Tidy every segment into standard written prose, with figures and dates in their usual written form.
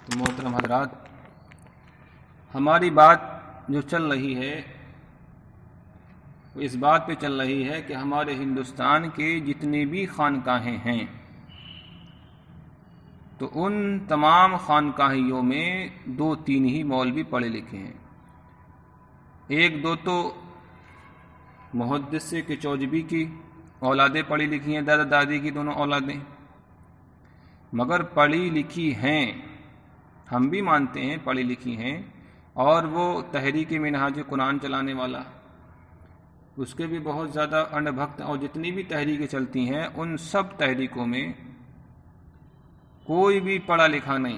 تو محترم حضرات، ہماری بات جو چل رہی ہے وہ اس بات پہ چل رہی ہے کہ ہمارے ہندوستان کے جتنی بھی خانقاہیں ہیں تو ان تمام خانقاہیوں میں 2-3 ہی مولوی پڑھے لکھے ہیں. 1-2 تو محدث کے چوجبی کی اولادیں پڑھی لکھی ہیں، دادا دادی کی دونوں اولادیں، مگر پڑھی لکھی ہیں، ہم بھی مانتے ہیں پڑھی لکھی ہیں. اور وہ تحریک منہاج قرآن چلانے والا، اس کے بھی بہت زیادہ انڈ بھکت، اور جتنی بھی تحریکیں چلتی ہیں ان سب تحریکوں میں کوئی بھی پڑھا لکھا نہیں،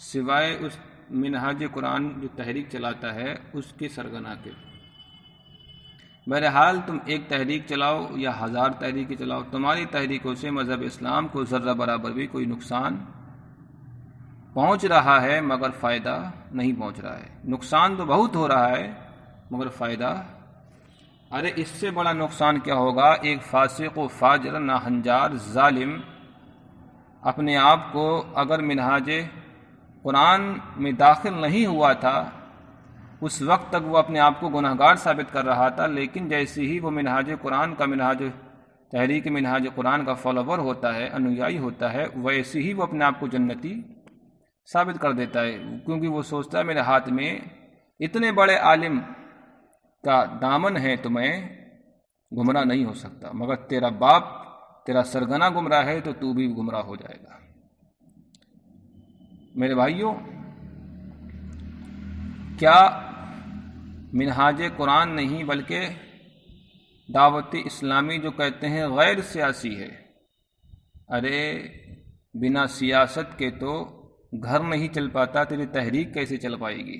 سوائے اس منہاج قرآن جو تحریک چلاتا ہے اس کے سرغنہ کے. بہرحال تم ایک تحریک چلاؤ یا 1000 تحریکیں چلاؤ، تمہاری تحریکوں سے مذہب اسلام کو ذرہ برابر بھی کوئی نقصان پہنچ رہا ہے مگر فائدہ نہیں پہنچ رہا ہے. نقصان تو بہت ہو رہا ہے مگر فائدہ، ارے اس سے بڑا نقصان کیا ہوگا؟ ایک فاسق و فاجر ناہنجار ظالم اپنے آپ کو اگر منہاج قرآن میں داخل نہیں ہوا تھا اس وقت تک وہ اپنے آپ کو گناہگار ثابت کر رہا تھا، لیکن جیسے ہی وہ منہاج قرآن کا تحریک منہاج قرآن کا فالوور ہوتا ہے، انویائی ہوتا ہے، ویسے ہی وہ اپنے آپ کو جنتی ثابت کر دیتا ہے، کیونکہ وہ سوچتا ہے میرے ہاتھ میں اتنے بڑے عالم کا دامن ہے تو میں گمراہ نہیں ہو سکتا، مگر تیرا باپ تیرا سرگنا گمراہ ہے تو تو بھی گمراہ ہو جائے گا. میرے بھائیوں، کیا منہاج قرآن نہیں بلکہ دعوت اسلامی جو کہتے ہیں غیر سیاسی ہے؟ ارے بنا سیاست کے تو گھر نہیں چل پاتا، تیری تحریک کیسے چل پائے گی؟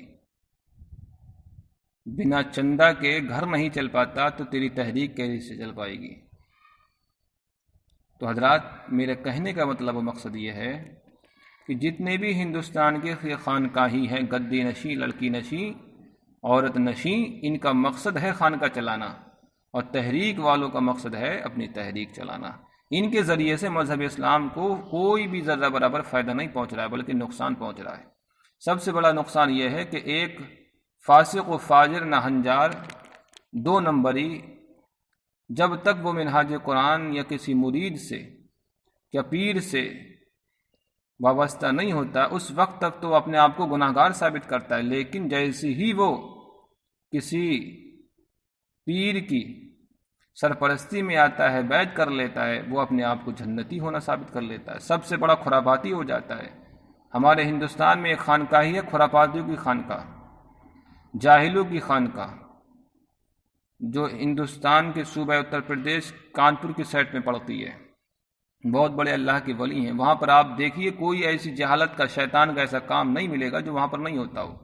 بنا چندہ کے گھر نہیں چل پاتا تو تیری تحریک کیسے چل پائے گی؟ تو حضرات، میرے کہنے کا مطلب و مقصد یہ ہے کہ جتنے بھی ہندوستان کے خانقاہی ہیں، گدی نشیں، لڑکی نشیں، عورت نشیں، ان کا مقصد ہے خانقاہ چلانا، اور تحریک والوں کا مقصد ہے اپنی تحریک چلانا. ان کے ذریعے سے مذہب اسلام کو کوئی بھی ذرہ برابر فائدہ نہیں پہنچ رہا ہے بلکہ نقصان پہنچ رہا ہے. سب سے بڑا نقصان یہ ہے کہ ایک فاسق و فاجر ناہنجار 2 نمبری جب تک وہ منہاج قرآن یا کسی مرید سے یا پیر سے وابستہ نہیں ہوتا اس وقت تک تو اپنے آپ کو گناہگار ثابت کرتا ہے، لیکن جیسے ہی وہ کسی پیر کی سرپرستی میں آتا ہے، بیعت کر لیتا ہے، وہ اپنے آپ کو جنتی ہونا ثابت کر لیتا ہے، سب سے بڑا خرافاتی ہو جاتا ہے. ہمارے ہندوستان میں ایک خانقاہی ہے خرافاتیوں کی خانقاہ، جاہلوں کی خانقاہ، جو ہندوستان کے صوبہ اتر پردیش کانپور کی سائٹ میں پڑتی ہے. بہت بڑے اللہ کے ولی ہیں، وہاں پر آپ دیکھیے کوئی ایسی جہالت کا، شیطان کا ایسا کام نہیں ملے گا جو وہاں پر نہیں ہوتا ہو.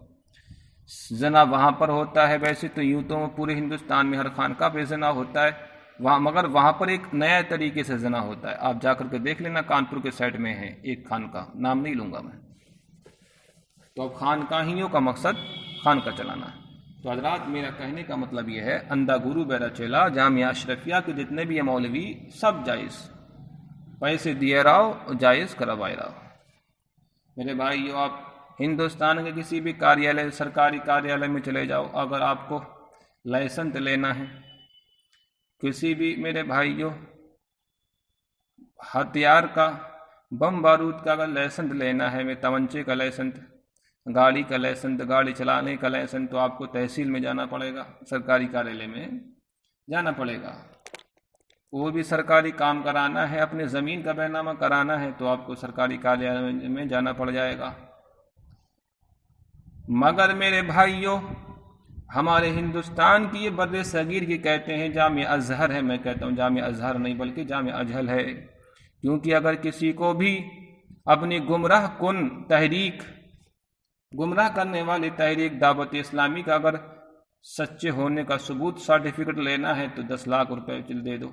زنا وہاں پر ہوتا ہے، ویسے تو یوں تو پورے ہندوستان میں ہر خانقاہ پہ زنا ہوتا ہے وہاں، مگر وہاں پر ایک نیا طریقے سے زنا ہوتا ہے. آپ جا کر کے دیکھ لینا، کانپور کے سائٹ میں ہے ایک خانقاہ، نام نہیں لوں گا میں. تو اب خانقاہیوں کا مقصد خانقاہ چلانا ہے. تو حضرات، میرا کہنے کا مطلب یہ ہے، اندھا گرو بیرا چیلا، جامعہ اشرفیہ کے جتنے بھی مولوی سب جائز، پیسے دیے رہو، جائز کروائے رہو. میرے بھائیو، آپ ہندوستان کے کسی بھی کاریالے، سرکاری کاریالے میں چلے جاؤ، اگر آپ کو لائسنس لینا ہے، کسی بھی میرے بھائیو ہتھیار کا، بم بارود کا اگر لائسنس لینا ہے، میں تمنچے کا لائسنس، گاڑی کا لائسنس، گاڑی چلانے کا لائسنس، تو آپ کو تحصیل میں جانا پڑے گا، سرکاری کاریالے میں جانا پڑے گا. وہ بھی سرکاری کام کرانا ہے، اپنے زمین کا بیعنامہ کرانا ہے تو آپ کو سرکاری کاریالے میں جانا پڑ جائے گا. مگر میرے بھائیوں، ہمارے ہندوستان کی یہ بر صغیر کی کہتے ہیں جامعہ ازہر ہے، میں کہتا ہوں جامعہ ازہر نہیں بلکہ جامعہ اجہل ہے. کیونکہ اگر کسی کو بھی اپنی گمراہ کن تحریک، گمراہ کرنے والی تحریک دعوت اسلامی کا اگر سچے ہونے کا ثبوت، سرٹیفکیٹ لینا ہے تو 10 لاکھ روپے دے دو.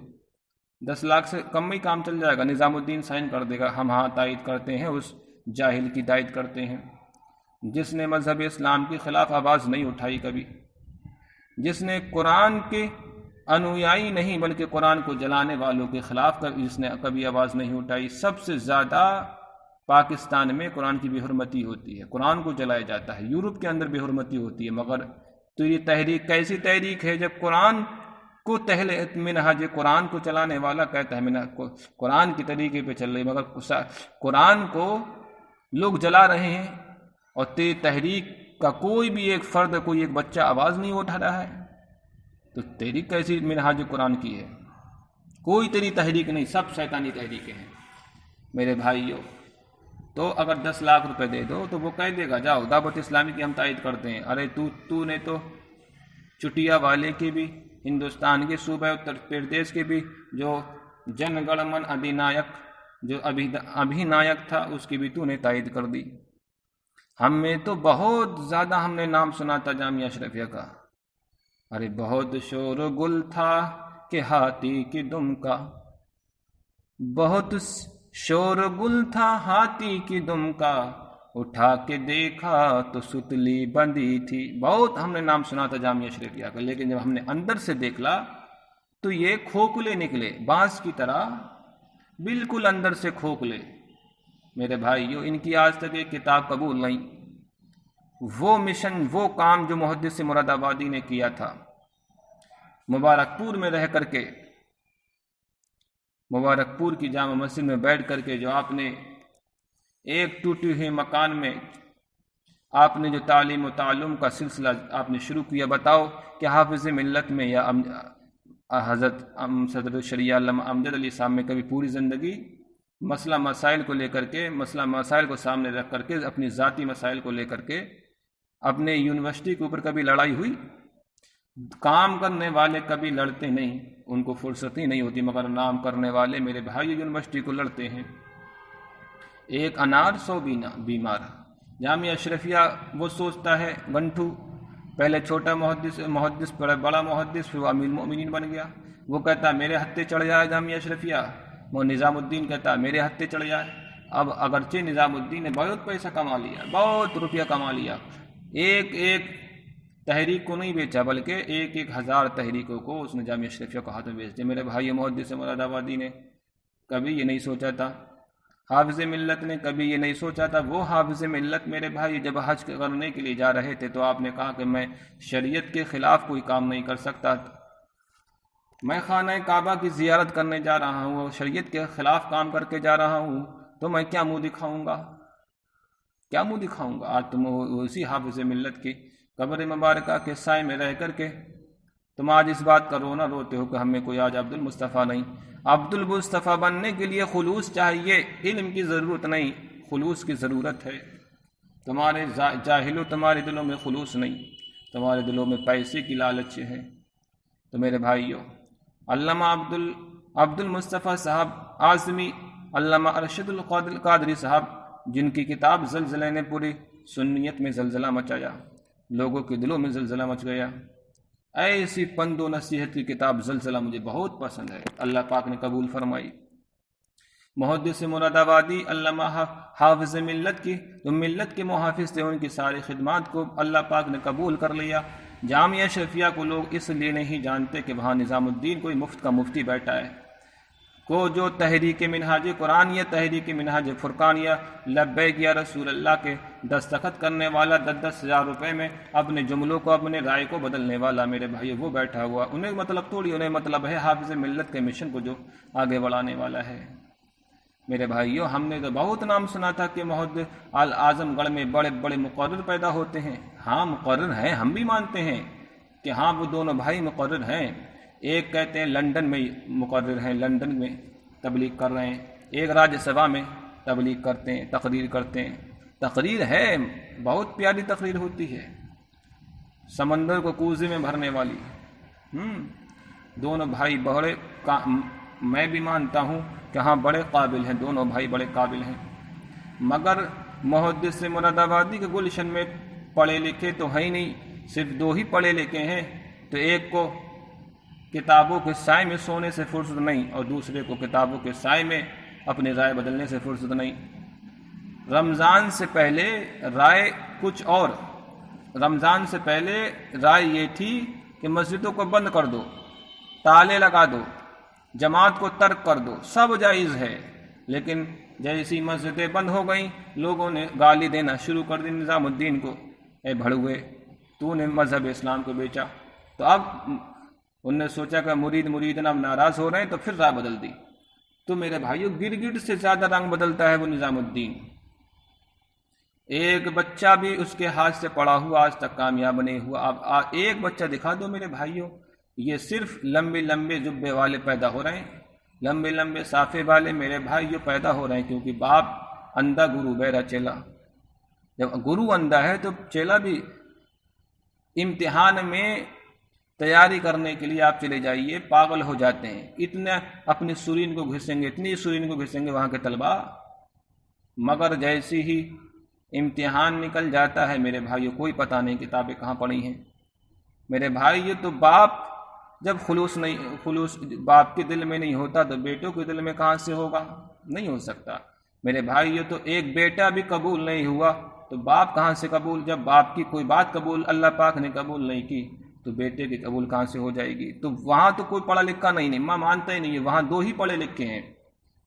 10 لاکھ سے کم ہی کام چل جائے گا، نظام الدین سائن کر دے گا، ہم ہاں تائید کرتے ہیں، اس جاہل کی تائید کرتے ہیں جس نے مذہب اسلام کے خلاف آواز نہیں اٹھائی کبھی، جس نے قرآن کے انویائی نہیں بلکہ قرآن کو جلانے والوں کے خلاف جس نے کبھی آواز نہیں اٹھائی. سب سے زیادہ پاکستان میں قرآن کی بے حرمتی ہوتی ہے، قرآن کو جلایا جاتا ہے، یورپ کے اندر بے حرمتی ہوتی ہے، مگر تو یہ تحریک کیسی تحریک ہے جب قرآن کو منہاج قرآن کو چلانے والا کہتا ہے قرآن کی طریقے پہ چل رہی، مگر قرآن کو لوگ جلا رہے ہیں اور تیری تحریک کا کوئی بھی ایک فرد، کوئی ایک بچہ آواز نہیں اٹھا رہا ہے، تو تحریک کیسی منہاج قرآن کی ہے؟ کوئی تیری تحریک نہیں، سب شیطانی تحریکیں ہیں میرے بھائیوں۔ تو اگر 10 لاکھ روپے دے دو تو وہ کہہ دے گا جاؤ دعوت اسلامی کی ہم تائید کرتے ہیں۔ ارے تو نے تو چٹیا والے کے بھی، ہندوستان کے صوبہ اتر پردیش کے بھی جو جن گڑ من ادھینائک جو ابھینائک تھا اس کی بھی تو نے تائید کر دی۔ ہم میں تو بہت زیادہ ہم نے نام سنا تھا جامعہ اشرفیہ کا، ارے بہت شور و گل تھا کہ ہاتھی کی دم کا، بہت شور گل تھا ہاتھی کی دم کا، اٹھا کے دیکھا تو ستلی بندھی تھی۔ بہت ہم نے نام سنا تھا جامعہ اشرفیہ کا، لیکن جب ہم نے اندر سے دیکھا تو یہ کھوکھلے نکلے، بانس کی طرح بالکل اندر سے کھوکھلے۔ میرے بھائیو، ان کی آج تک ایک کتاب قبول نہیں۔ وہ مشن، وہ کام جو محدث مراد آبادی نے کیا تھا مبارک پور میں رہ کر کے، مبارک پور کی جامع مسجد میں بیٹھ کر کے، جو آپ نے ایک ٹوٹے ہوئے مکان میں آپ نے جو تعلیم و تعلم کا سلسلہ آپ نے شروع کیا، بتاؤ کہ حافظ ملت میں یا حضرت صدر الشریعہ علامہ امجد علی صاحب میں کبھی پوری زندگی مسئلہ مسائل کو لے کر کے، مسئلہ مسائل کو سامنے رکھ کر کے، اپنی ذاتی مسائل کو لے کر کے اپنے یونیورسٹی کے اوپر کبھی لڑائی ہوئی؟ کام کرنے والے کبھی لڑتے نہیں، ان کو فرصت ہی نہیں ہوتی، مگر نام کرنے والے میرے بھائی یونیورسٹی کو لڑتے ہیں۔ ایک انار 100 بیمار۔ جامعہ اشرفیہ وہ سوچتا ہے گنٹھو پہلے چھوٹا محدث بڑا محدث، پھر وہ امیر المؤمنین بن گیا، وہ کہتا ہے میرے ہتھے چڑھ جائے جامعہ اشرفیہ، وہ نظام الدین کہتا ہے میرے ہتھے چڑھ جائے۔ اب اگرچہ نظام الدین نے بہت پیسہ کما لیا، بہت روپیہ کما لیا، ایک ایک تحریک کو نہیں بیچا بلکہ 1,000 تحریکوں کو اس نے جامعہ اشرفیہ کو ہاتھ میں بیچ دیا۔ میرے بھائی محدث مراد آبادی نے کبھی یہ نہیں سوچا تھا، حافظ ملت نے کبھی یہ نہیں سوچا تھا۔ وہ حافظ ملت میرے بھائی جب حج کرنے کے لیے جا رہے تھے تو آپ نے کہا کہ میں شریعت کے خلاف کوئی کام نہیں کر سکتا، میں خانہ کعبہ کی زیارت کرنے جا رہا ہوں اور شریعت کے خلاف کام کر کے جا رہا ہوں، تو میں کیا منہ دکھاؤں گا؟ کیا منہ دکھاؤں گا؟ آج تم اسی حافظ ملت کی قبر مبارکہ کے سائے میں رہ کر کے تم آج اس بات کا رونا روتے ہو کہ ہمیں کوئی آج عبد المصطفیٰ نہیں۔ عبد المصطفیٰ بننے کے لیے خلوص چاہیے، علم کی ضرورت نہیں، خلوص کی ضرورت ہے۔ تمہارے جاہلوں، تمہارے دلوں میں خلوص نہیں، تمہارے دلوں میں پیسے کی لالچ ہے۔ تو میرے بھائیوں، علامہ عبد المصطفیٰ صاحب اعظمی، علامہ ارشد القادری صاحب، جن کی کتاب زلزلے نے پوری سنیت میں زلزلہ مچایا، لوگوں کے دلوں میں زلزلہ مچ گیا، ایسی پند و نصیحت کی کتاب زلزلہ مجھے بہت پسند ہے، اللہ پاک نے قبول فرمائی۔ محدث مراد آبادی علامہ حافظ ملت کی، تو ملت کے محافظ تھے، ان کی ساری خدمات کو اللہ پاک نے قبول کر لیا۔ جامعہ اشرفیہ کو لوگ اس لیے نہیں جانتے کہ وہاں نظام الدین کوئی مفت کا مفتی بیٹھا ہے، کو جو تحریک منہاج قرآن یا تحریک منہاج فرقان یا لبیک یا رسول اللہ کے دستخط کرنے والا 10,000 روپے میں اپنے جملوں کو، اپنے رائے کو بدلنے والا میرے بھائی وہ بیٹھا ہوا، انہیں مطلب تھوڑی، انہیں مطلب ہے حافظ ملت کے مشن کو جو آگے بڑھانے والا ہے۔ میرے بھائیوں، ہم نے تو بہت نام سنا تھا کہ محدث اعظم گڑھ میں بڑے بڑے مقرر پیدا ہوتے ہیں۔ ہاں مقرر ہیں، ہم بھی مانتے ہیں کہ ہاں وہ دونوں بھائی مقرر ہیں۔ ایک کہتے ہیں لندن میں مقرر ہیں، لندن میں تبلیغ کر رہے ہیں، ایک راجیہ سبھا میں تبلیغ کرتے ہیں، تقریر کرتے ہیں۔ تقریر ہے، بہت پیاری تقریر ہوتی ہے، سمندر کو کوزے میں بھرنے والی۔ دونوں بھائی بڑے، میں بھی مانتا ہوں کہ ہاں بڑے قابل ہیں، دونوں بھائی بڑے قابل ہیں، مگر محدث مراد آبادی کے گلشن میں پڑھے لکھے تو ہیں ہی نہیں، صرف 2 ہی پڑھے لکھے ہیں، تو ایک کو کتابوں کے سائے میں سونے سے فرصت نہیں اور دوسرے کو کتابوں کے سائے میں اپنی رائے بدلنے سے فرصت نہیں۔ رمضان سے پہلے رائے کچھ اور، رمضان سے پہلے رائے یہ تھی کہ مسجدوں کو بند کر دو، تالے لگا دو، جماعت کو ترک کر دو، سب جائز ہے، لیکن جیسی مسجدیں بند ہو گئیں لوگوں نے گالی دینا شروع کر دی نظام الدین کو، اے بھڑوے تو نے مذہب اسلام کو بیچا۔ تو اب انہوں نے سوچا کہ مریدن اب ناراض ہو رہے ہیں تو پھر رائے بدل دی۔ تو میرے بھائیو گرگٹ سے زیادہ رنگ بدلتا ہے وہ نظام الدین۔ ایک بچہ بھی اس کے ہاتھ سے پڑا ہوا آج تک کامیاب نہیں ہوا۔ اب ایک بچہ دکھا دو میرے بھائیو، یہ صرف لمبے لمبے جبے والے پیدا ہو رہے ہیں، لمبے لمبے صافے والے میرے بھائیو پیدا ہو رہے ہیں، کیونکہ باپ اندھا گرو بہرا چیلا۔ جب گرو اندھا ہے تو چیلا بھی۔ امتحان میں تیاری کرنے کے لیے آپ چلے جائیے، پاگل ہو جاتے ہیں، اتنا اپنی سرین کو گھسیں گے، اتنی سرین کو گھسیں گے وہاں کے طلباء، مگر جیسی ہی امتحان نکل جاتا ہے میرے بھائیو کوئی پتہ نہیں کتابیں کہاں پڑھی ہیں۔ میرے بھائیو تو باپ جب خلوص باپ کے دل میں نہیں ہوتا تو بیٹوں کے دل میں کہاں سے ہوگا؟ نہیں ہو سکتا۔ میرے بھائیو تو ایک بیٹا بھی قبول نہیں ہوا تو باپ کہاں سے قبول؟ جب باپ کی کوئی بات قبول اللہ پاک نے قبول نہیں کی تو بیٹے کی قبول کہاں سے ہو جائے گی؟ تو وہاں تو کوئی پڑھا لکھا نہیں، ماں مانتا ہی نہیں ہے، وہاں دو ہی پڑھے لکھے ہیں،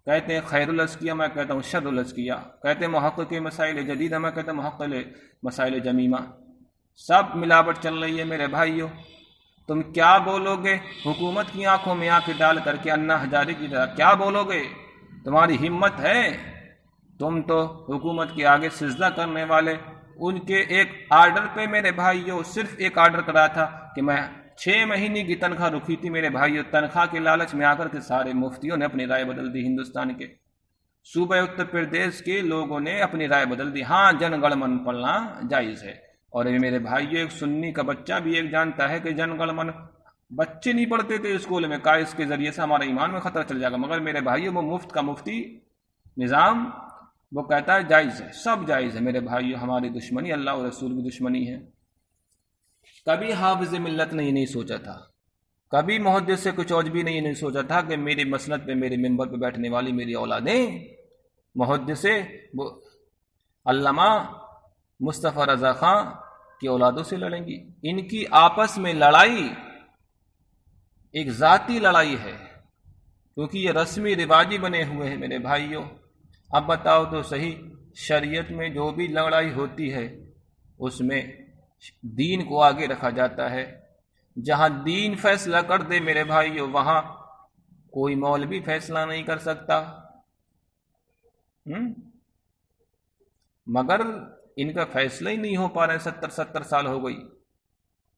کہتے ہیں خیر الازکیہ، میں کہتا ہوں شر الازکیہ، کہتے ہیں محقق مسائل جدید، میں کہتا ہوں محقق مسائل جمیمہ، سب ملاوٹ چل رہی ہے میرے بھائیو۔ تم کیا بولو گے حکومت کی آنکھوں میں آنکھ ڈال کر کے انا ہزارے کی طرح؟ کیا بولو گے؟ تمہاری ہمت ہے؟ تم تو حکومت کے آگے سجدہ کرنے والے۔ ان کے ایک آرڈر پہ میرے بھائیو صرف ایک آرڈر کرا تھا کہ میں 6 مہینے کی تنخواہ رکھی تھی میرے بھائیو، تنخواہ کے لالچ میں آ کر کے سارے مفتیوں نے اپنی رائے بدل دی، ہندوستان کے صوبہ اتر پردیش کے لوگوں نے اپنی رائے بدل دی، ہاں جن گڑ من پڑھنا جائز ہے۔ اور میرے بھائیو ایک سنی کا بچہ بھی ایک جانتا ہے کہ جن گڑ من بچے نہیں پڑھتے تھے اسکول میں، کا اس کے ذریعے سے ہمارا ایمان میں خطرہ چل جائے گا، مگر میرے بھائیو وہ مفت کا مفتی نظام وہ کہتا ہے جائز ہے، سب جائز ہے میرے بھائیو۔ ہماری دشمنی اللہ اور رسول کی دشمنی ہے۔ کبھی حافظ ملت نے یہ نہیں سوچا تھا، کبھی محدث سے کچھ عجبی نے یہ نہیں سوچا تھا کہ میری مسند پہ میرے ممبر پہ بیٹھنے والی میری اولادیں محدث علامہ مصطفیٰ رضا خان کی اولادوں سے لڑیں گی۔ ان کی آپس میں لڑائی ایک ذاتی لڑائی ہے، کیونکہ یہ رسمی رواجی بنے ہوئے ہیں میرے بھائیوں۔ اب بتاؤ تو صحیح، شریعت میں جو بھی لڑائی ہوتی ہے اس میں دین کو آگے رکھا جاتا ہے۔ جہاں دین فیصلہ کر دے میرے بھائیوں وہاں کوئی مولوی فیصلہ نہیں کر سکتا۔ مگر ان کا فیصلہ ہی نہیں ہو پا رہے، 70 سال ہو گئی۔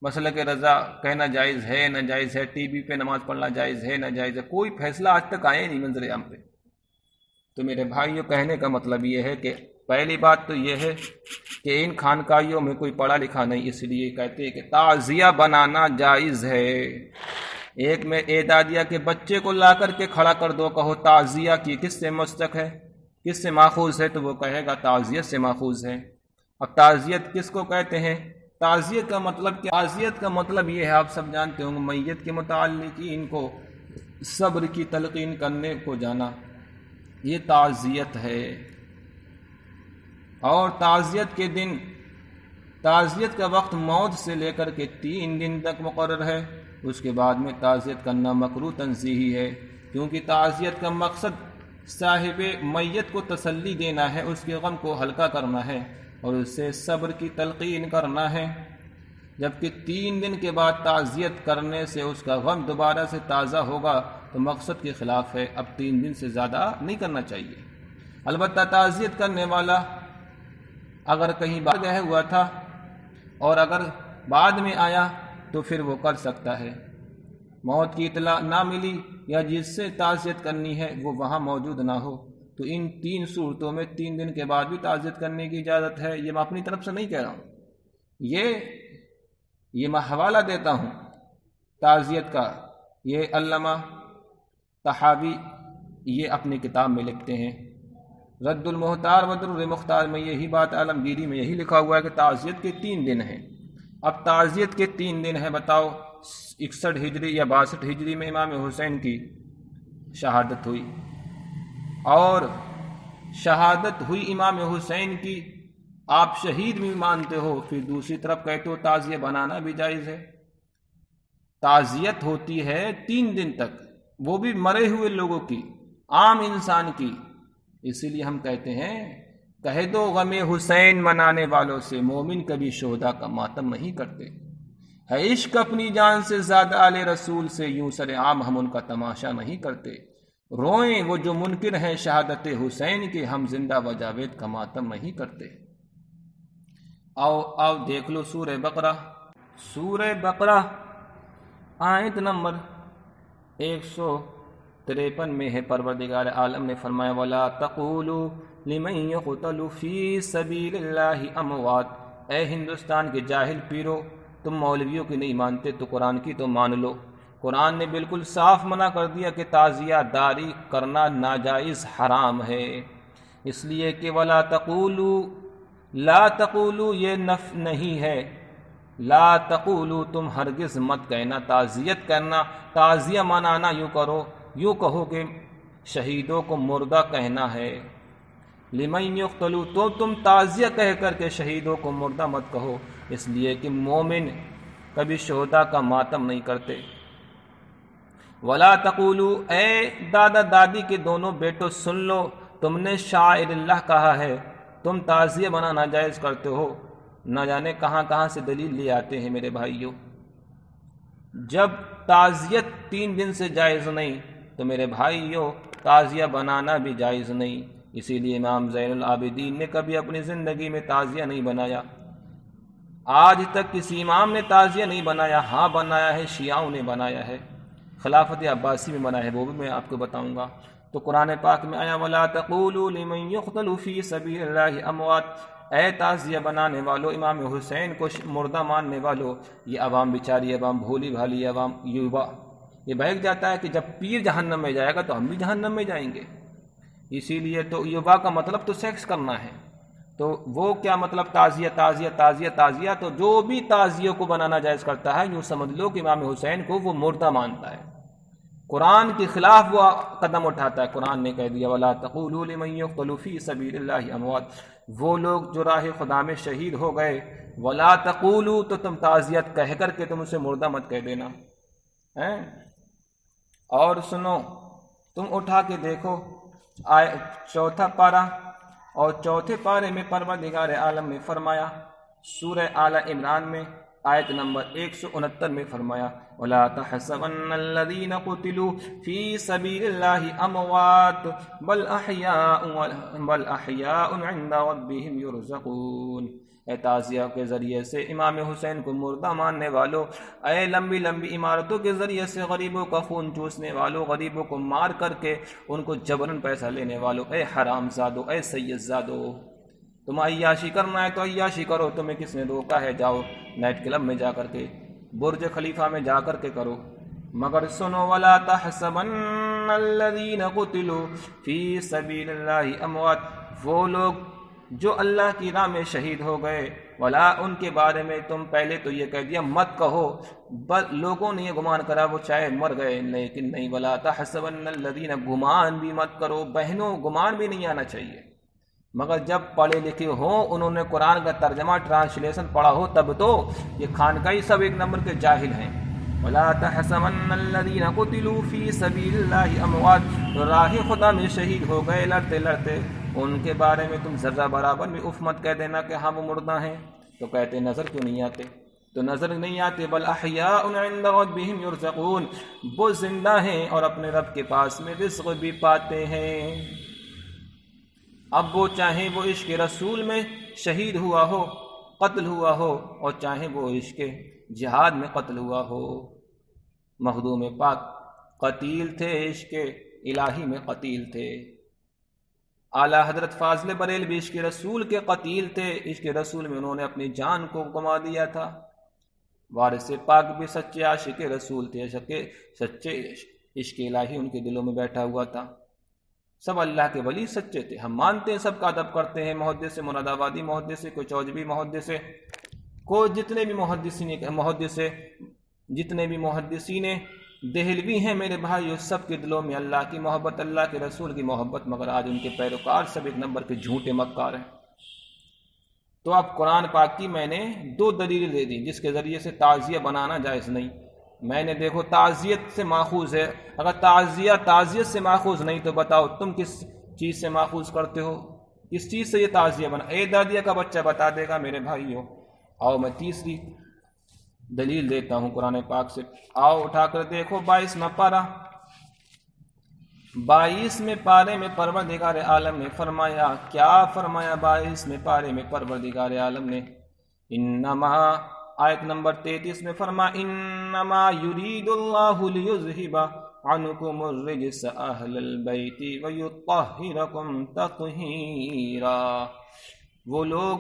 مسلک رضا کہنا جائز ہے نہ جائز ہے، ٹی وی پہ نماز پڑھنا جائز ہے نہ جائز ہے، کوئی فیصلہ آج تک آئے نہیں منظر عام پہ۔ تو میرے بھائیوں کہنے کا مطلب یہ ہے کہ پہلی بات تو یہ ہے کہ ان خانقاہیوں میں کوئی پڑھا لکھا نہیں، اس لیے کہتے ہیں کہ تعزیہ بنانا جائز ہے۔ ایک میں اعدادیہ کے بچے کو لا کر کے کھڑا کر دو، کہو تعزیہ کی کس سے مستق ہے، کس سے ماخوذ ہے، تو وہ کہے گا تعزیت سے ماخوذ ہے۔ اب تعزیت کس کو کہتے ہیں؟ تعزیت کا مطلب کیا؟ تعزیت کا مطلب یہ ہے، آپ سب جانتے ہوں گے، میت کے متعلق ان کو صبر کی تلقین کرنے کو جانا، یہ تعزیت ہے۔ اور تعزیت کے دن، تعزیت کا وقت موت سے لے کر کے 3 دن تک مقرر ہے، اس کے بعد میں تعزیت کرنا مکروہ تنزیہی ہے، کیونکہ تعزیت کا مقصد صاحب میت کو تسلی دینا ہے، اس کے غم کو ہلکا کرنا ہے اور اس سے صبر کی تلقین کرنا ہے، جبکہ 3 دن کے بعد تعزیت کرنے سے اس کا غم دوبارہ سے تازہ ہوگا تو مقصد کے خلاف ہے۔ اب 3 دن سے زیادہ نہیں کرنا چاہیے۔ البتہ تعزیت کرنے والا اگر کہیں باہر گیا ہوا تھا اور اگر بعد میں آیا تو پھر وہ کر سکتا ہے، موت کی اطلاع نہ ملی یا جس سے تعزیت کرنی ہے وہ وہاں موجود نہ ہو تو ان 3 صورتوں میں 3 دن کے بعد بھی تعزیت کرنے کی اجازت ہے۔ یہ میں اپنی طرف سے نہیں کہہ رہا ہوں، یہ میں حوالہ دیتا ہوں تعزیت کا، یہ علامہ طحاوی یہ اپنی کتاب میں لکھتے ہیں، رد المحتار و در المختار میں یہی بات، عالمگیری میں یہی لکھا ہوا ہے کہ تعزیت کے 3 دن ہیں۔ اب تعزیت کے 3 دن ہیں، بتاؤ 61 ہجری یا 62 ہجری میں امام حسین کی شہادت ہوئی، اور شہادت ہوئی امام حسین کی، آپ شہید بھی مانتے ہو، پھر دوسری طرف کہتے ہو تعزیہ بنانا بھی جائز ہے۔ تعزیت ہوتی ہے 3 دن تک، وہ بھی مرے ہوئے لوگوں کی، عام انسان کی، اسی لیے ہم کہتے ہیں کہہ دو غم حسین منانے والوں سے، مومن کبھی شہداء کا ماتم نہیں کرتے، ہے عشق اپنی جان سے زیادہ آل رسول سے، یوں سر عام ہم ان کا تماشا نہیں کرتے، روئیں وہ جو منکر ہیں شہادت حسین کے، ہم زندہ و جاوید کا ماتم نہیں کرتے۔ آؤ دیکھ لو سورہ بقرہ، سورہ بقرہ آیت نمبر 153 میں ہے، پروردگار عالم نے فرمایا وَلَا تَقُولُوا لِمَن يُقْتَلُ فِي سَبِيلِ اللَّهِ أَمْوَاتٌ، اے ہندوستان کے جاہل پیرو، تم مولویوں کی نہیں مانتے تو قرآن کی تو مان لو۔ قرآن نے بالکل صاف منع کر دیا کہ تعزیہ داری کرنا ناجائز حرام ہے، اس لیے کہ وَلَا تَقُولُوا، لا تقولوا یہ نف نہیں ہے، لا تقولوا تم ہرگز مت کہنا، تعزیت کرنا، تعزیہ منانا، یوں کہو کہ شہیدوں کو مردہ کہنا ہے، لمن یقتلوا تو تم تعزیہ کہہ کر کے شہیدوں کو مردہ مت کہو، اس لیے کہ مومن کبھی شہداء کا ماتم نہیں کرتے۔ ولا تقولوا، اے دادا دادی کے دونوں بیٹوں سن لو، تم نے شاعر اللہ کہا ہے، تم تعزیہ بنانا جائز کرتے ہو، نہ جانے کہاں سے دلیل لے آتے ہیں میرے بھائیوں۔ جب تعزیت 3 دن سے جائز نہیں تو میرے بھائیوں تعزیہ بنانا بھی جائز نہیں، اسی لیے امام زین العابدین نے کبھی اپنی زندگی میں تعزیہ نہیں بنایا، آج تک کسی امام نے تعزیہ نہیں بنایا، ہاں بنایا ہے شیعوں نے بنایا ہے، خلافت عباسی میں بنا ہے، وہ بھی میں آپ کو بتاؤں گا۔ تو قرآن پاک میں آیا وَلَا تَقُولُوا لِمَن يُقْتَلُ فِي سَبِيلِ اللَّهِ أَمْوَاتٌ، اے تعزیہ بنانے والو، امام حسین کو مردہ ماننے والو، یہ عوام بیچاری، عوام بھولی بھالی، عوام یووا، یہ بہک جاتا ہے کہ جب پیر جہنم میں جائے گا تو ہم بھی جہنم میں جائیں گے، اسی لیے تو یووا کا مطلب تو سیکس کرنا ہے، تو وہ کیا مطلب تعزیہ تعزیہ تعزیہ تعزیہ، تو جو بھی تعزیہ کو بنانا جائز کرتا ہے یوں سمجھ لو کہ امام حسین کو وہ مردہ مانتا ہے، قرآن کے خلاف وہ قدم اٹھاتا ہے۔ قرآن نے کہہ دیا وَلَا تَقُولُوا لِمَن يُقْتَلُ فِي سَبِيلِ اللَّهِ أَمْوَاتٌ، وہ لوگ جو راہ خدا میں شہید ہو گئے، وَلَا تَقُولُوا تو تم تعزیت کہہ کر کے تم اسے مردہ مت کہہ دینا۔ اور سنو، تم اٹھا کے دیکھو 4 پارہ، اور 4 پارے میں پروردگار عالم نے فرمایا، سورہ آل عمران میں آیت نمبر 169 میں فرمایا وَلَا تَحْسَبَنَّ الَّذِينَ قُتِلُوا فِي سَبِيلِ اللَّهِ أَمْوَاتٌ بَلْ أَحْيَاءٌ عِندَ رَبِّهِمْ يُرْزَقُونَ، اے تعزیہ کے ذریعے سے امام حسین کو مردہ ماننے والو، اے لمبی لمبی عمارتوں کے ذریعے سے غریبوں کا خون چوسنے والو، غریبوں کو مار کر کے ان کو جبراً پیسہ لینے والو، اے حرام زادو، اے سید زادو، تم عیاشی کرنا ہے تو عیاشی کرو، تمہیں کس نے روکا ہے؟ جاؤ نائٹ کلب میں جا کر کے، برج خلیفہ میں جا کر کے کرو، مگر سنو وَلَا تَحْسَبَنَّ الَّذِينَ قُتِلُوا فِي سَبِيلِ اللَّهِ أَمْوَاتٌ، وہ لوگ جو اللہ کی راہ میں شہید ہو گئے، ولا ان کے بارے میں تم پہلے تو یہ کہہ دیا مت کہو، لوگوں نے یہ گمان کرا وہ چاہے مر گئے، لیکن نہیں، وَلَا تَحْسَبَنَّ الَّذِينَ، گمان بھی مت کرو، بہنوں گمان بھی نہیں آنا چاہیے، مگر جب پڑھے لکھے ہوں، انہوں نے قرآن کا ترجمہ ٹرانسلیشن پڑھا ہو تب تو، یہ خانقاہی سب ایک نمبر کے جاہل ہیں۔ وَلَا تَحْسَبَنَّ الَّذِينَ قُتِلُوا فِي سَبِيلِ اللَّهِ أَمْوَاتٌ، تو راہ خدا میں شہید ہو گئے لڑتے لڑتے، ان کے بارے میں تم ذرہ برابر بھی اف مت کہہ دینا کہ ہم مردہ ہیں، تو کہتے نظر کیوں نہیں آتے؟ تو نظر نہیں آتے، بل احیاء عند ربهم يرزقون، وہ زندہ ہیں اور اپنے رب کے پاس میں رزق بھی پاتے ہیں۔ اب وہ چاہے وہ عشق رسول میں شہید ہوا ہو، قتل ہوا ہو، اور چاہے وہ عشق جہاد میں قتل ہوا ہو، مخدوم پاک قتیل تھے، عشق الہی میں قتیل تھے، اعلیٰ حضرت فاضل بریلوی عشق رسول کے قتیل تھے، عشق رسول میں انہوں نے اپنی جان کو گنوا دیا تھا، وارث پاک بھی سچے عاشق رسول تھے، سچے عشق الہی ان کے دلوں میں بیٹھا ہوا تھا، سب اللہ کے ولی سچے تھے، ہم مانتے ہیں، سب کا ادب کرتے ہیں، محدث مراد آبادی محدث، کوئی چوجبی محدث، کوئی جتنے بھی محدثین دہلوی ہیں میرے بھائی، سب کے دلوں میں اللہ کی محبت، اللہ کے رسول کی محبت، مگر آج ان کے پیروکار سب ایک نمبر کے جھوٹے مکار ہیں۔ تو اب قرآن پاک کی میں نے 2 دلیلیں دے دی جس کے ذریعے سے تعزیہ بنانا جائز نہیں، میں نے دیکھو تعزیت سے ماخوذ ہے، اگر تعزیت سے ماخوذ نہیں تو بتاؤ تم کس چیز سے ماخوذ کرتے ہو؟ اس چیز سے یہ تعزیہ بنا؟ اے دادیا کا بچہ بتا دے گا میرے بھائیوں۔ آؤ میں تیسری دلیل دیتا ہوں قرآن پاک سے، آؤ اٹھا کر دیکھو 22واں پارہ۔ 22ویں پارے میں پروردگار عالم نے فرمایا، کیا فرمایا 22ویں پارے میں پروردگار عالم نے؟ انما، آیت نمبر 33 میں فرمایا، انما یرید اللہ لیذہب عنکم الرجس اہل البیت ویطہرکم تطہیرا۔ وہ لوگ،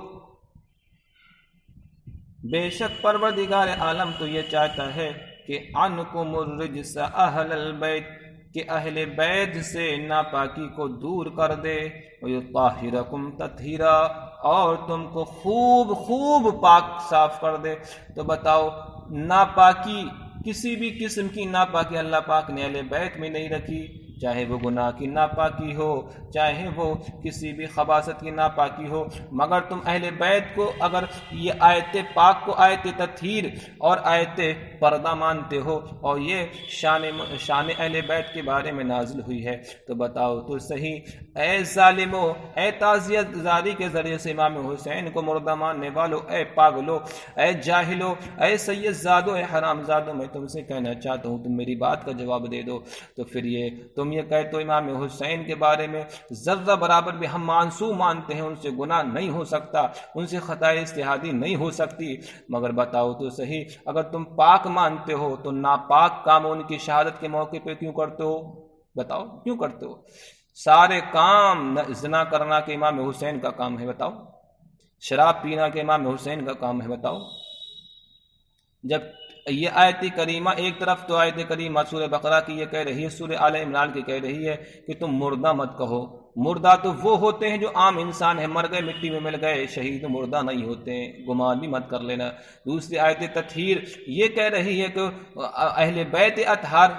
بے شک پروردگار عالم تو یہ چاہتا ہے کہ عنکم الرجس اہل البیت، کہ اہل بیت سے ناپاکی کو دور کر دے، ویطہرکم تطہیرا، اور تم کو خوب خوب پاک صاف کر دے۔ تو بتاؤ، ناپاکی، کسی بھی قسم کی ناپاکی اللہ پاک نے اہل بیت میں نہیں رکھی، چاہے وہ گناہ کی ناپاکی ہو، چاہے وہ کسی بھی خباثت کی ناپاکی ہو، مگر تم اہل بیت کو اگر یہ آیت پاک کو آیت تطہیر اور آیت پردہ مانتے ہو، اور یہ شان اہل بیت کے بارے میں نازل ہوئی ہے، تو بتاؤ تو صحیح، اے ظالمو، اے تعزیت زاری کے ذریعے سے امام حسین کو مردہ ماننے والو، اے پاگلو، اے جاہلو، اے سید زادو، اے حرام زادو، میں تم سے کہنا چاہتا ہوں تم میری بات کا جواب دے دو۔ تو پھر یہ تم یہ کہتے ہو امام حسین کے بارے میں ذرہ برابر بھی ہم معصوم مانتے ہیں، ان سے گناہ نہیں ہو سکتا، ان سے خطا اجتہادی نہیں ہو سکتی، مگر بتاؤ تو صحیح، اگر تم پاک مانتے ہو تو ناپاک کام ان کی شہادت کے موقع پہ کیوں کرتے ہو؟ بتاؤ کیوں کرتے ہو؟ سارے کام زنا کرنا کہ امام حسین کا کام ہے، بتاؤ، شراب پینا کہ امام حسین کا کام ہے، بتاؤ۔ جب یہ آیت کریمہ ایک طرف تو آیت کریمہ سورہ بقرہ کی یہ کہہ رہی ہے، سورہ آل عمران کی کہہ رہی ہے کہ تم مردہ مت کہو، مردہ تو وہ ہوتے ہیں جو عام انسان ہیں، مر گئے مٹی میں مل گئے، شہید مردہ نہیں ہوتے ہیں، گمان بھی مت کر لینا۔ دوسری آیت تطہیر یہ کہہ رہی ہے کہ اہل بیت اطہار،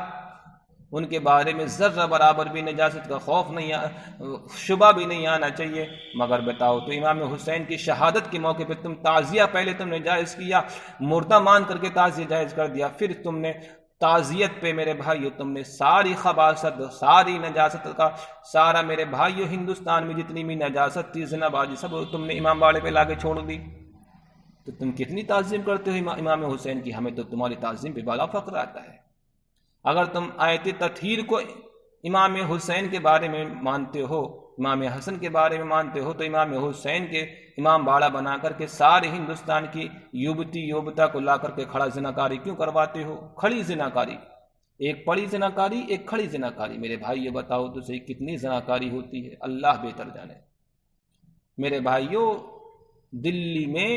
ان کے بارے میں ذرہ برابر بھی نجاست کا خوف نہیں، شبہ بھی نہیں آنا چاہیے، مگر بتاؤ تو امام حسین کی شہادت کے موقع پہ تم تعزیہ پہلے تم نے جائز کیا، مردہ مان کر کے تعزیہ جائز کر دیا، پھر تم نے تعزیت پہ میرے بھائیو تم نے ساری خباثت، ساری نجاست کا سارا، میرے بھائیو ہندوستان میں جتنی بھی نجاست تھی، زنا بازی، سب تم نے امام باڑے پہ لا کے چھوڑ دی۔ تو تم کتنی تعظیم کرتے ہو امام حسین کی، ہمیں تو تمہاری تعظیم پہ بالا فخر آتا ہے۔ اگر تم آیت تطہیر کو امام حسین کے بارے میں مانتے ہو، امام حسن کے بارے میں مانتے ہو، تو امام حسین کے امام باڑہ بنا کر کے سارے ہندوستان کی یوبتی یوبتا کو لا کر کے کھڑا زناکاری کیوں کرواتے ہو؟ کھڑی زناکاری، ایک پڑی زناکاری، ایک کھڑی زناکاری۔ میرے بھائی یہ بتاؤ تو صحیح کتنی زناکاری ہوتی ہے، اللہ بہتر جانے۔ میرے بھائیوں، دلی میں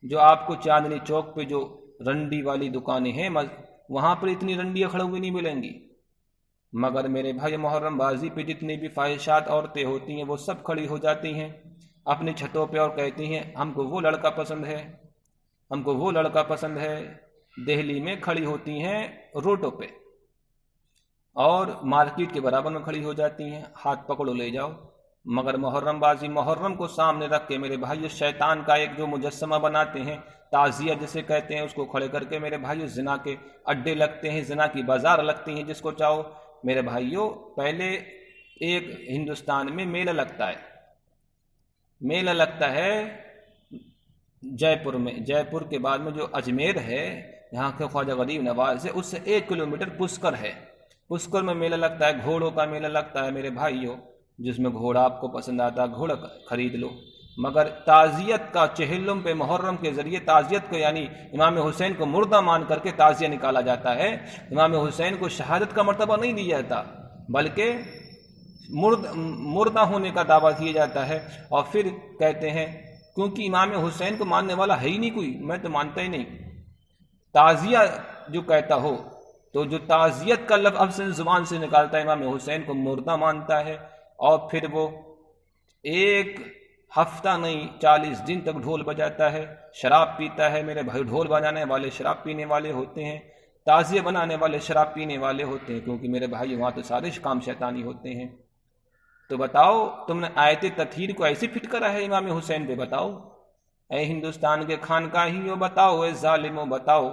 جو آپ کو چاندنی چوک پہ جو رنڈی والی دکانیں ہیں، وہاں پر اتنی رنڈیاں کھڑی ہوئی نہیں ملیں گی، مگر میرے بھائی محرم بازی پہ جتنی بھی فاحشات عورتیں ہوتی ہیں وہ سب کھڑی ہو جاتی ہیں اپنی چھتوں پہ اور کہتی ہیں ہم کو وہ لڑکا پسند ہے، ہم کو وہ لڑکا پسند ہے۔ دہلی میں کھڑی ہوتی ہیں روڈوں پہ اور مارکیٹ کے برابر میں کھڑی ہو جاتی ہیں، ہاتھ پکڑو لے جاؤ، مگر محرم بازی، محرم کو سامنے رکھ کے میرے بھائی شیطان کا ایک جو مجسمہ بناتے ہیں، تعزیہ جسے کہتے ہیں، اس کو کھڑے کر کے میرے بھائیو زنا کے اڈے لگتے ہیں، زنا کی بازار لگتی ہیں جس کو چاہو۔ میرے بھائیو، پہلے ایک ہندوستان میں میلہ لگتا ہے، میلہ لگتا ہے جے پور میں، جے پور کے بعد میں جو اجمیر ہے، یہاں کے خواجہ غریب نواز ہے، اس سے 1 کلومیٹر پشکر ہے، پشکر میں میلہ لگتا ہے، گھوڑوں کا میلہ لگتا ہے میرے بھائیو، جس میں گھوڑا آپ کو پسند آتا ہے گھوڑا خرید لو، مگر تعزیت کا چہلم پہ محرم کے ذریعے تعزیت کو، یعنی امام حسین کو مردہ مان کر کے تعزیہ نکالا جاتا ہے۔ امام حسین کو شہادت کا مرتبہ نہیں دیا جاتا، بلکہ مردہ ہونے کا دعویٰ کیا جاتا ہے، اور پھر کہتے ہیں کیونکہ امام حسین کو ماننے والا ہے ہی نہیں کوئی، میں تو مانتا ہی نہیں، تعزیہ جو کہتا ہو تو جو تعزیت کا لفظ زبان سے نکالتا ہے امام حسین کو مردہ مانتا ہے، اور پھر وہ 1 ہفتہ نہیں 40 دن تک ڈھول بجاتا ہے، شراب پیتا ہے۔ میرے بھائی، ڈھول بجانے والے شراب پینے والے ہوتے ہیں، تعزیہ بنانے والے شراب پینے والے ہوتے ہیں، کیونکہ میرے بھائی وہاں تو سارے کام شیطانی ہوتے ہیں۔ تو بتاؤ تم نے آیت تطہیر کو ایسے فٹ کرا ہے امام حسین پہ؟ بتاؤ اے ہندوستان کے خانقاہیوں، بتاؤ اے ظالموں، بتاؤ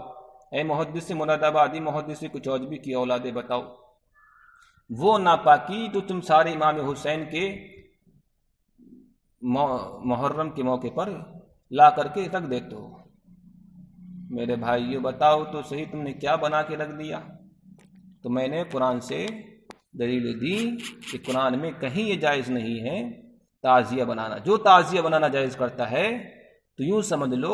اے محدث مراد آبادی، محدث کچوجبی کی اولادیں، بتاؤ وہ ناپاکی تو تم سارے امام حسین کے محرم کے موقع پر لا کر کے رکھ دیتے ہو۔ میرے بھائیو بتاؤ تو صحیح تم نے کیا بنا کے رکھ دیا؟ تو میں نے قرآن سے دلیل دی کہ قرآن میں کہیں یہ جائز نہیں ہے تعزیہ بنانا۔ جو تعزیہ بنانا جائز کرتا ہے تو یوں سمجھ لو